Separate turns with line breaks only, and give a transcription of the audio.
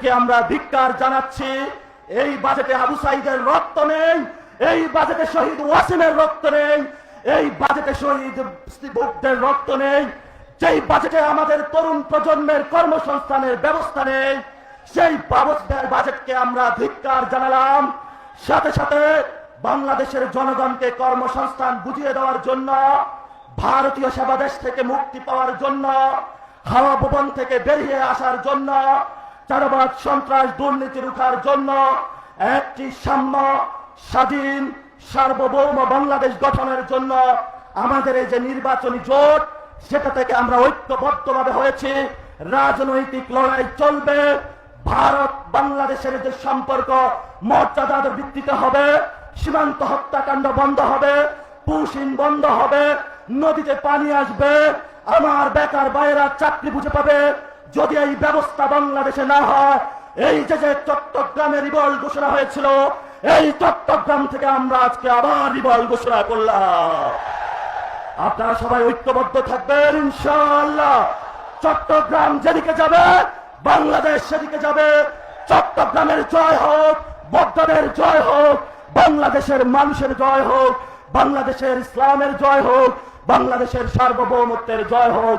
বাজেটকে আমরা ধিক্কার জানাচ্ছি। এই বাজেটে আবু সাইদের রক্ত নেই, এই বাজেটে শহীদ ওয়াসিমের রক্ত নেই, এই বাজেটে শহীদ মুক্তিযোদ্ধাদের রক্ত নেই, যেই বাজেটে আমাদের তরুণ প্রজন্মের কর্মসংস্থানের ব্যবস্থা নেই, সেই বাজেটকে আমরা ধিক্কার জানালাম। সাথে সাথে বাংলাদেশের জনগণকে কর্মসংস্থান বুঝিয়ে দেওয়ার জন্য, ভারতীয় সেবাদেশ থেকে মুক্তি পাওয়ার জন্য, হাওয়া ভবন থেকে বেরিয়ে আসার জন্য, চাঁদাবাজ সন্ত্রাস দুর্নীতি রুখার জন্য একটি সাম্য স্বাধীন সার্বভৌম বাংলাদেশ গঠনের জন্য আমাদের এই যে নির্বাচনী জোট, সেটা থেকে আমরা ঐক্যবদ্ধভাবে হয়েছি। রাজনৈতিক লড়াই চলবে, ভারত বাংলাদেশের যে সম্পর্ক মর্যাদার ভিত্তিতে হবে, সীমান্ত হত্যাকাণ্ড বন্ধ হবে, পুশিন বন্ধ হবে, নদীতে পানি আসবে, আমার বেকার ভাইয়েরা চাকরি বুঝে পাবে। যদি এই ব্যবস্থা বাংলাদেশে না হয়, এই যে চট্টগ্রামে রিভল্ট ঘোষণা হয়েছিল, এই চট্টগ্রাম থেকে আমরা আজকে আবার রিভল্ট ঘোষণা করলাম। আপনারা সবাই ঐক্যবদ্ধ থাকবেন ইনশাআল্লাহ। চট্টগ্রাম যেদিকে যাবে, বাংলাদেশ সেদিকে যাবে। চট্টগ্রামের জয় হোক, বগদাদের জয় হোক, বাংলাদেশের মানুষের জয় হোক, বাংলাদেশের ইসলামের জয় হোক, বাংলাদেশের সার্বভৌমত্বের জয় হোক।